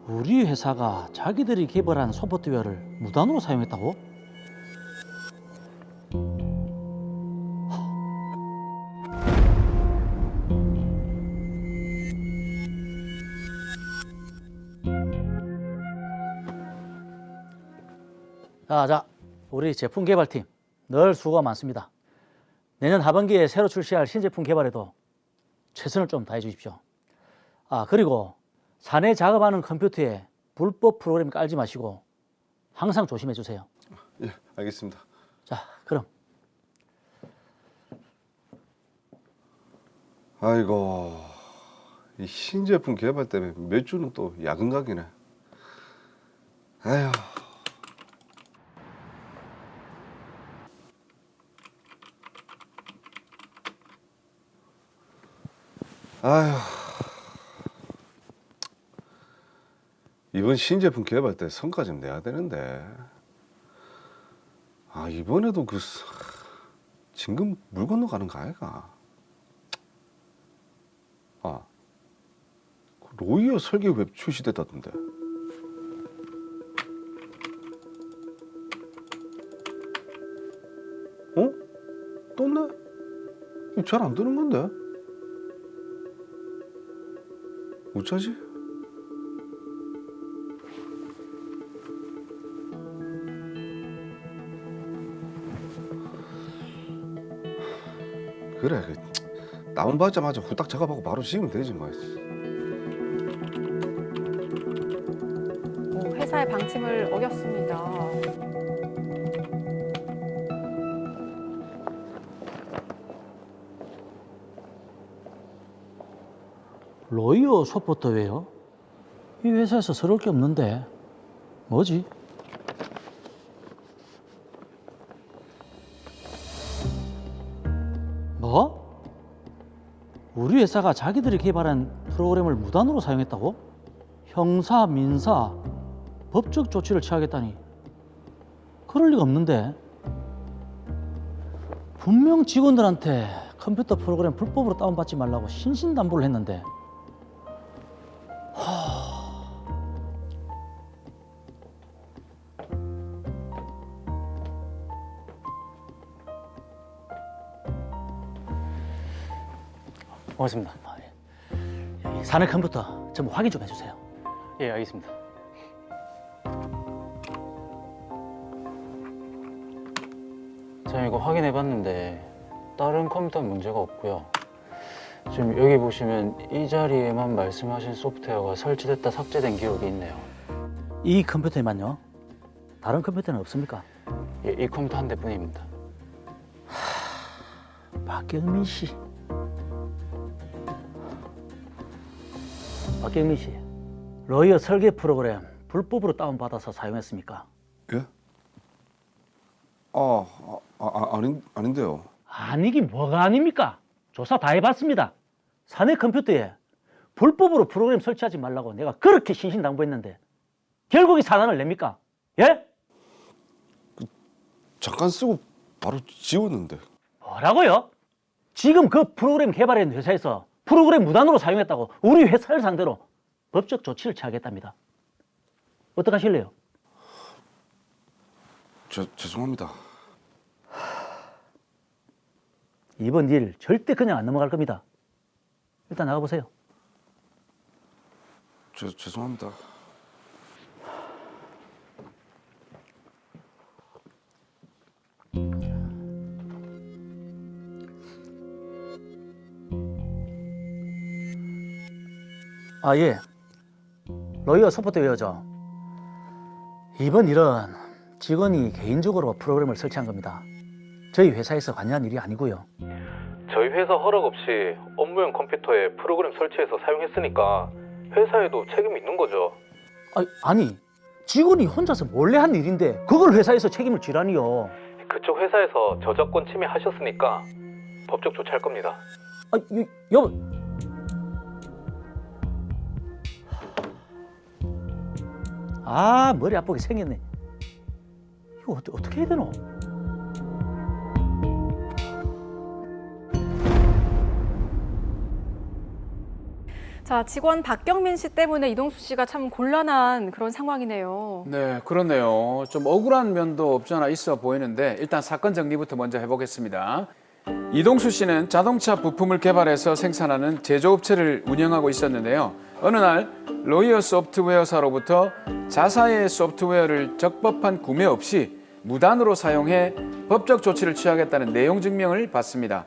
우리 회사가 자기들이 개발한 소프트웨어를 무단으로 사용했다고? 자, 우리 제품 개발팀 늘 수고가 많습니다. 내년 하반기에 새로 출시할 신제품 개발에도 최선을 좀 다해 주십시오. 그리고 사내 작업하는 컴퓨터에 불법 프로그램 깔지 마시고 항상 조심해 주세요. 예, 알겠습니다. 자, 그럼. 아이고, 이 신제품 개발 때문에 몇 주는 또 야근 각이네. 아휴. 아휴. 이번 신제품 개발 때 성과 좀 내야 되는데. 이번에도 진급 물 건너가는 거 아이가? 그 로이어 설계 웹 출시됐다던데. 떴네? 잘 안 뜨는 건데? 어쩌지? 그래, 다운받자마자 후딱 작업하고 바로 지으면 되지 뭐. 회사의 방침을 어겼습니다. 로이어 소프트웨어? 이 회사에서 서러울 게 없는데 뭐지? 뭐? 우리 회사가 자기들이 개발한 프로그램을 무단으로 사용했다고? 형사, 민사, 법적 조치를 취하겠다니 그럴 리가 없는데. 분명 직원들한테 컴퓨터 프로그램 불법으로 다운받지 말라고 신신당부를 했는데. 고맙습니다. 여기 사내 컴퓨터 전부 확인 좀 해주세요. 예, 알겠습니다. 제가 이거 확인해 봤는데 다른 컴퓨터는 문제가 없고요. 지금 여기 보시면 이 자리에만 말씀하신 소프트웨어가 설치됐다 삭제된 기록이 있네요. 이 컴퓨터에만요? 다른 컴퓨터는 없습니까? 예, 이 컴퓨터 한 대뿐입니다. 박경민 씨. 박경민 씨, 로이어 설계 프로그램 불법으로 다운받아서 사용했습니까? 예? 아닌데요. 아니긴 뭐가 아닙니까? 조사 다 해봤습니다. 사내 컴퓨터에 불법으로 프로그램 설치하지 말라고 내가 그렇게 신신당부했는데 결국 이 사단을 냅니까? 예? 잠깐 쓰고 바로 지웠는데. 뭐라고요? 지금 그 프로그램 개발한 회사에서 프로그램 무단으로 사용했다고 우리 회사를 상대로 법적 조치를 취하겠답니다. 어떡하실래요? 죄송합니다. 이번 일 절대 그냥 안 넘어갈 겁니다. 일단 나가보세요. 죄송합니다. 예. 로이어 소프트웨어죠. 이번 일은 직원이 개인적으로 프로그램을 설치한 겁니다. 저희 회사에서 관여한 일이 아니고요. 저희 회사 허락 없이 업무용 컴퓨터에 프로그램 설치해서 사용했으니까 회사에도 책임이 있는 거죠. 아니, 직원이 혼자서 몰래 한 일인데 그걸 회사에서 책임을 지라니요. 그쪽 회사에서 저작권 침해하셨으니까 법적 조치할 겁니다. 여보. 머리 아프게 생겼네. 이거 어떻게 해야 되노? 자, 직원 박경민 씨 때문에 이동수 씨가 참 곤란한 그런 상황이네요. 네, 그렇네요. 좀 억울한 면도 없지 않아 있어 보이는데 일단 사건 정리부터 먼저 해보겠습니다. 이동수 씨는 자동차 부품을 개발해서 생산하는 제조업체를 운영하고 있었는데요. 어느 날 로이어 소프트웨어사로부터 자사의 소프트웨어를 적법한 구매 없이 무단으로 사용해 법적 조치를 취하겠다는 내용 증명을 받습니다.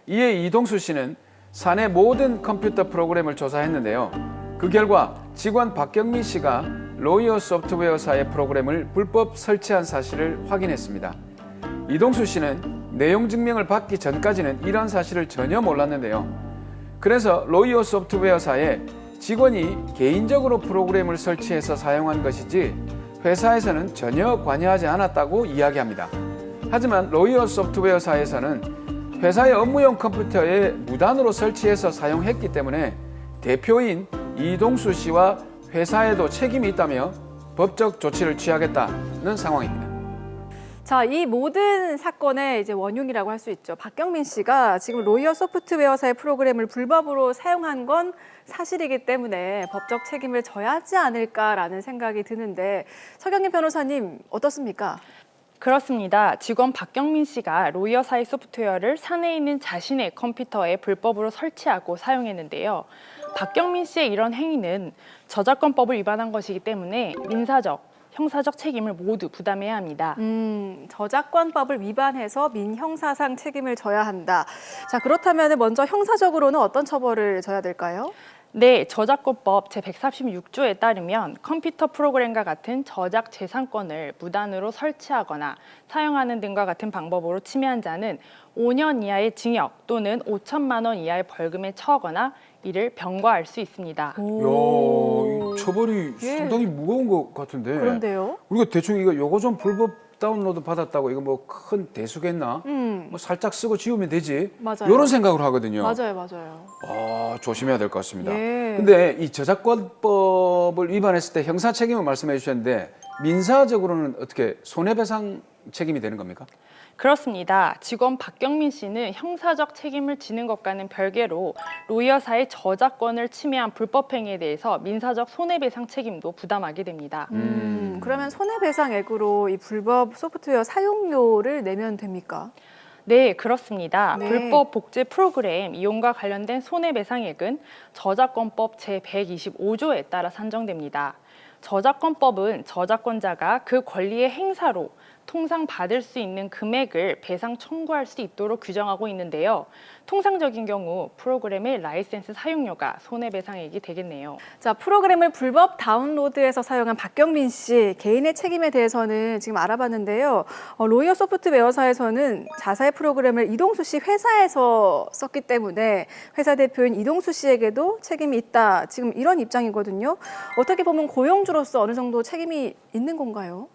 이에 이동수 씨는 사내 모든 컴퓨터 프로그램을 조사했는데요. 그 결과 직원 박경민 씨가 로이어 소프트웨어사의 프로그램을 불법 설치한 사실을 확인했습니다. 이동수 씨는 내용 증명을 받기 전까지는 이런 사실을 전혀 몰랐는데요. 그래서 로이어 소프트웨어사에 직원이 개인적으로 프로그램을 설치해서 사용한 것이지 회사에서는 전혀 관여하지 않았다고 이야기합니다. 하지만 로이어 소프트웨어사에서는 회사의 업무용 컴퓨터에 무단으로 설치해서 사용했기 때문에 대표인 이동수 씨와 회사에도 책임이 있다며 법적 조치를 취하겠다는 상황입니다. 자, 이 모든 사건의 이제 원흉이라고 할 수 있죠. 박경민 씨가 지금 로이어 소프트웨어사의 프로그램을 불법으로 사용한 건 사실이기 때문에 법적 책임을 져야 하지 않을까라는 생각이 드는데 서경민 변호사님 어떻습니까? 그렇습니다. 직원 박경민 씨가 로이어사의 소프트웨어를 사내에 있는 자신의 컴퓨터에 불법으로 설치하고 사용했는데요. 박경민 씨의 이런 행위는 저작권법을 위반한 것이기 때문에 민사적, 형사적 책임을 모두 부담해야 합니다. 저작권법을 위반해서 민형사상 책임을 져야 한다. 자, 그렇다면 먼저 형사적으로는 어떤 처벌을 져야 될까요? 네, 저작권법 제136조에 따르면 컴퓨터 프로그램과 같은 저작 재산권을 무단으로 설치하거나 사용하는 등과 같은 방법으로 침해한 자는 5년 이하의 징역 또는 5천만 원 이하의 벌금에 처하거나 이를 병과할 수 있습니다. 이야, 이 처벌이 예. 상당히 무거운 것 같은데. 그런데요? 우리가 대충 요거 좀 불법 다운로드 받았다고 이거 뭐 큰 대수겠나? 뭐 살짝 쓰고 지우면 되지. 맞아요. 이런 생각을 하거든요. 맞아요. 조심해야 될 것 같습니다. 예. 근데 이 저작권법을 위반했을 때 형사 책임을 말씀해 주셨는데 민사적으로는 어떻게 손해배상 책임이 되는 겁니까? 그렇습니다. 직원 박경민 씨는 형사적 책임을 지는 것과는 별개로 로이어사의 저작권을 침해한 불법 행위에 대해서 민사적 손해배상 책임도 부담하게 됩니다. 그러면 손해배상액으로 이 불법 소프트웨어 사용료를 내면 됩니까? 네, 그렇습니다. 네. 불법 복제 프로그램 이용과 관련된 손해배상액은 저작권법 제125조에 따라 산정됩니다. 저작권법은 저작권자가 그 권리의 행사로 통상 받을 수 있는 금액을 배상 청구할 수 있도록 규정하고 있는데요. 통상적인 경우 프로그램의 라이센스 사용료가 손해배상액이 되겠네요. 자, 프로그램을 불법 다운로드해서 사용한 박경민 씨 개인의 책임에 대해서는 지금 알아봤는데요. 로이어 소프트웨어사에서는 자사의 프로그램을 이동수 씨 회사에서 썼기 때문에 회사 대표인 이동수 씨에게도 책임이 있다. 지금 이런 입장이거든요. 어떻게 보면 고용주로서 어느 정도 책임이 있는 건가요?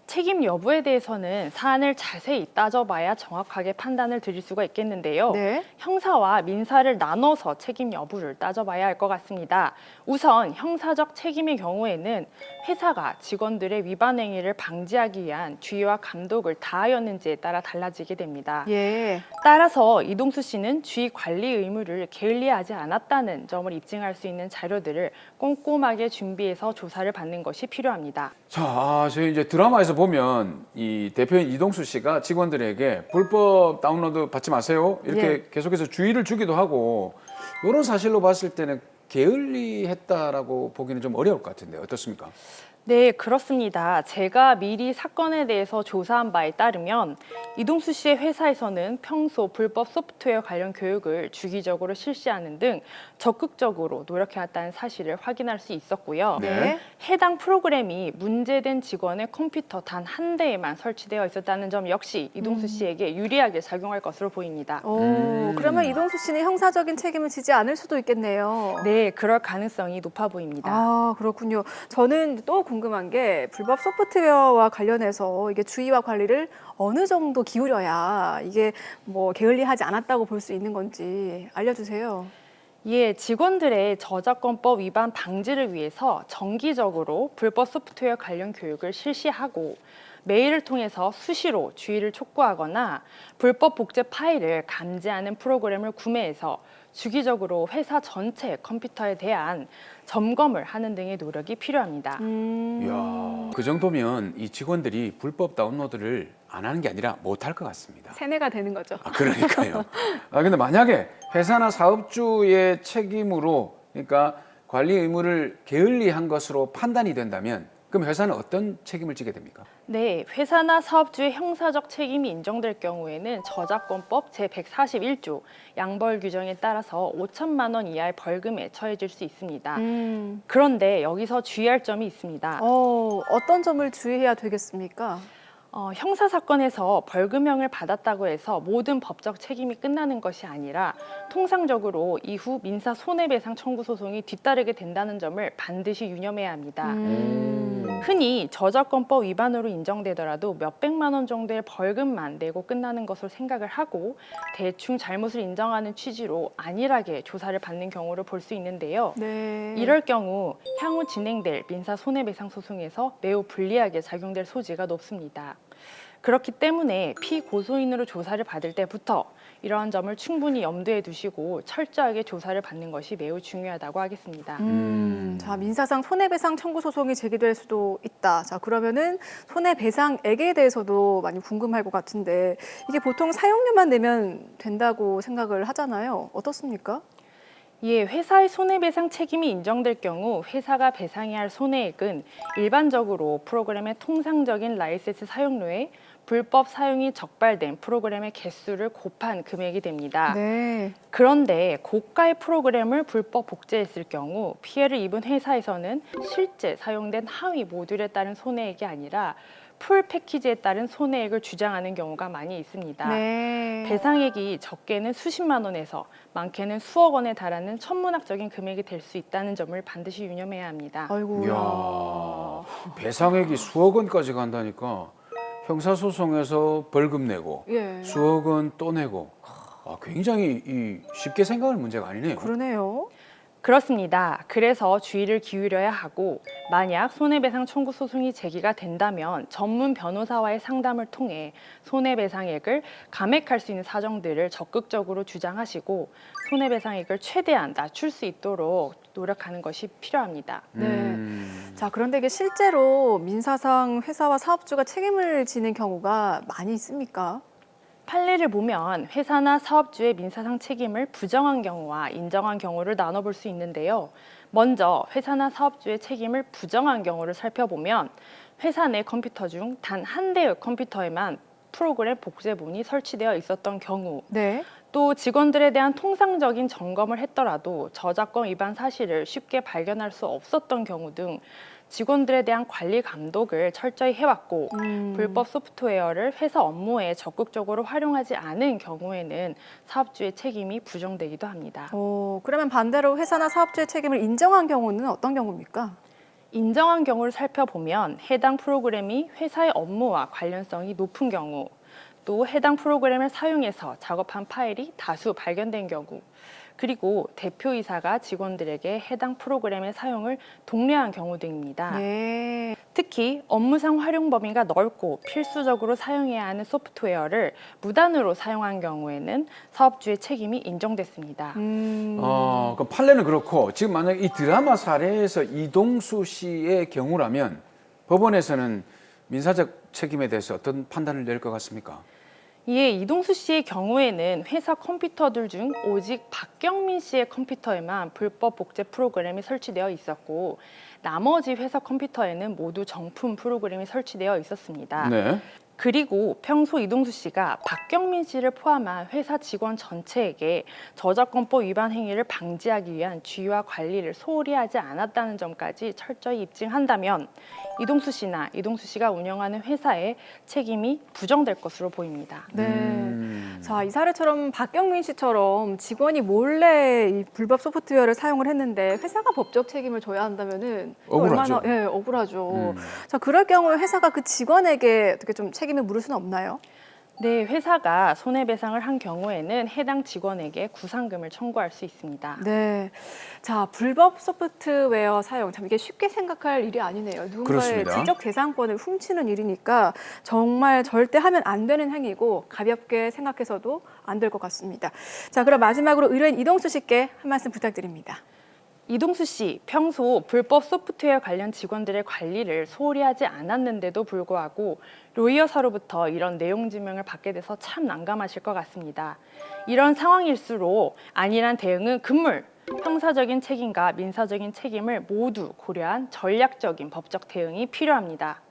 책임 여부에 대해서는 사안을 자세히 따져봐야 정확하게 판단을 드릴 수가 있겠는데요. 네. 형사와 민사를 나눠서 책임 여부를 따져봐야 할 것 같습니다. 우선 형사적 책임의 경우에는 회사가 직원들의 위반 행위를 방지하기 위한 주의와 감독을 다하였는지에 따라 달라지게 됩니다. 예. 따라서 이동수 씨는 주의 관리 의무를 게을리하지 않았다는 점을 입증할 수 있는 자료들을 꼼꼼하게 준비해서 조사를 받는 것이 필요합니다. 자, 저희 이제 드라마에서 보면 이 대표인 이동수 씨가 직원들에게 불법 다운로드 받지 마세요. 이렇게 예. 계속해서 주의를 주기도 하고 이런 사실로 봤을 때는 게을리했다라고 보기는 좀 어려울 것 같은데 어떻습니까? 네, 그렇습니다. 제가 미리 사건에 대해서 조사한 바에 따르면 이동수 씨의 회사에서는 평소 불법 소프트웨어 관련 교육을 주기적으로 실시하는 등 적극적으로 노력해왔다는 사실을 확인할 수 있었고요. 네. 해당 프로그램이 문제된 직원의 컴퓨터 단 한 대에만 설치되어 있었다는 점 역시 이동수 씨에게 유리하게 작용할 것으로 보입니다. 그러면 이동수 씨는 형사적인 책임을 지지 않을 수도 있겠네요. 네, 그럴 가능성이 높아 보입니다. 아, 그렇군요. 저는 또 궁금한 게 불법 소프트웨어와 관련해서 이게 주의와 관리를 어느 정도 기울여야 이게 뭐 게을리하지 않았다고 볼 수 있는 건지 알려주세요. 예, 직원들의 저작권법 위반 방지를 위해서 정기적으로 불법 소프트웨어 관련 교육을 실시하고 메일을 통해서 수시로 주의를 촉구하거나 불법 복제 파일을 감지하는 프로그램을 구매해서 주기적으로 회사 전체 컴퓨터에 대한 점검을 하는 등의 노력이 필요합니다. 이야, 그 정도면 이 직원들이 불법 다운로드를 안 하는 게 아니라 못 할 것 같습니다. 세뇌가 되는 거죠. 그러니까요. 근데 만약에 회사나 사업주의 책임으로, 그러니까 관리 의무를 게을리한 것으로 판단이 된다면 그럼 회사는 어떤 책임을 지게 됩니까? 네, 회사나 사업주의 형사적 책임이 인정될 경우에는 저작권법 제141조 양벌 규정에 따라서 5천만 원 이하의 벌금에 처해질 수 있습니다. 그런데 여기서 주의할 점이 있습니다. 어떤 점을 주의해야 되겠습니까? 형사 사건에서 벌금형을 받았다고 해서 모든 법적 책임이 끝나는 것이 아니라 통상적으로 이후 민사 손해배상 청구 소송이 뒤따르게 된다는 점을 반드시 유념해야 합니다. 흔히 저작권법 위반으로 인정되더라도 몇백만 원 정도의 벌금만 내고 끝나는 것으로 생각을 하고 대충 잘못을 인정하는 취지로 안일하게 조사를 받는 경우를 볼 수 있는데요. 네. 이럴 경우 향후 진행될 민사 손해배상 소송에서 매우 불리하게 작용될 소지가 높습니다. 그렇기 때문에 피고소인으로 조사를 받을 때부터 이러한 점을 충분히 염두에 두시고 철저하게 조사를 받는 것이 매우 중요하다고 하겠습니다. 자, 민사상 손해배상 청구 소송이 제기될 수도 있다. 자, 그러면은 손해배상액에 대해서도 많이 궁금할 것 같은데 이게 보통 사용료만 내면 된다고 생각을 하잖아요. 어떻습니까? 예, 회사의 손해배상 책임이 인정될 경우 회사가 배상해야 할 손해액은 일반적으로 프로그램의 통상적인 라이센스 사용료에 불법 사용이 적발된 프로그램의 개수를 곱한 금액이 됩니다. 네. 그런데 고가의 프로그램을 불법 복제했을 경우 피해를 입은 회사에서는 실제 사용된 하위 모듈에 따른 손해액이 아니라 풀 패키지에 따른 손해액을 주장하는 경우가 많이 있습니다. 네. 배상액이 적게는 수십만 원에서 많게는 수억 원에 달하는 천문학적인 금액이 될 수 있다는 점을 반드시 유념해야 합니다. 아이고야. 이야, 배상액이 수억 원까지 간다니까 형사소송에서 벌금 내고 예. 수억 원 또 내고 굉장히 쉽게 생각할 문제가 아니네요. 그러네요. 그렇습니다. 그래서 주의를 기울여야 하고 만약 손해배상 청구 소송이 제기가 된다면 전문 변호사와의 상담을 통해 손해배상액을 감액할 수 있는 사정들을 적극적으로 주장하시고 손해배상액을 최대한 낮출 수 있도록 노력하는 것이 필요합니다. 네. 자, 그런데 이게 실제로 민사상 회사와 사업주가 책임을 지는 경우가 많이 있습니까? 판례를 보면 회사나 사업주의 민사상 책임을 부정한 경우와 인정한 경우를 나눠볼 수 있는데요. 먼저 회사나 사업주의 책임을 부정한 경우를 살펴보면 회사 내 컴퓨터 중 단 한 대의 컴퓨터에만 프로그램 복제본이 설치되어 있었던 경우, 네. 또 직원들에 대한 통상적인 점검을 했더라도 저작권 위반 사실을 쉽게 발견할 수 없었던 경우 등 직원들에 대한 관리 감독을 철저히 해왔고 불법 소프트웨어를 회사 업무에 적극적으로 활용하지 않은 경우에는 사업주의 책임이 부정되기도 합니다. 그러면 반대로 회사나 사업주의 책임을 인정한 경우는 어떤 경우입니까? 인정한 경우를 살펴보면 해당 프로그램이 회사의 업무와 관련성이 높은 경우, 또 해당 프로그램을 사용해서 작업한 파일이 다수 발견된 경우, 그리고 대표이사가 직원들에게 해당 프로그램의 사용을 독려한 경우 등입니다. 네. 특히 업무상 활용 범위가 넓고 필수적으로 사용해야 하는 소프트웨어를 무단으로 사용한 경우에는 사업주의 책임이 인정됐습니다. 그럼 판례는 그렇고 지금 만약 이 드라마 사례에서 이동수 씨의 경우라면 법원에서는 민사적 책임에 대해서 어떤 판단을 낼 것 같습니까? 이에 이동수 씨의 경우에는 회사 컴퓨터들 중 오직 박경민 씨의 컴퓨터에만 불법 복제 프로그램이 설치되어 있었고 나머지 회사 컴퓨터에는 모두 정품 프로그램이 설치되어 있었습니다. 네. 그리고 평소 이동수 씨가 박경민 씨를 포함한 회사 직원 전체에게 저작권법 위반 행위를 방지하기 위한 주의와 관리를 소홀히 하지 않았다는 점까지 철저히 입증한다면 이동수 씨나 이동수 씨가 운영하는 회사의 책임이 부정될 것으로 보입니다. 네. 자, 이 사례처럼 박경민 씨처럼 직원이 몰래 이 불법 소프트웨어를 사용을 했는데 회사가 법적 책임을 져야 한다면은 억울하죠. 얼마나 억울하죠. 자, 그럴 경우에 회사가 그 직원에게 어떻게 좀 책임을 물을 수는 없나요? 네, 회사가 손해배상을 한 경우에는 해당 직원에게 구상금을 청구할 수 있습니다. 네. 자, 불법 소프트웨어 사용, 참 이게 쉽게 생각할 일이 아니네요. 누군가의 그렇습니다. 지적 재산권을 훔치는 일이니까 정말 절대 하면 안 되는 행위고 가볍게 생각해서도 안 될 것 같습니다. 자, 그럼 마지막으로 의뢰인 이동수 씨께 한 말씀 부탁드립니다. 이동수 씨, 평소 불법 소프트웨어 관련 직원들의 관리를 소홀히 하지 않았는데도 불구하고 로이어사로부터 이런 내용 증명을 받게 돼서 참 난감하실 것 같습니다. 이런 상황일수록 안일한 대응은 금물, 형사적인 책임과 민사적인 책임을 모두 고려한 전략적인 법적 대응이 필요합니다.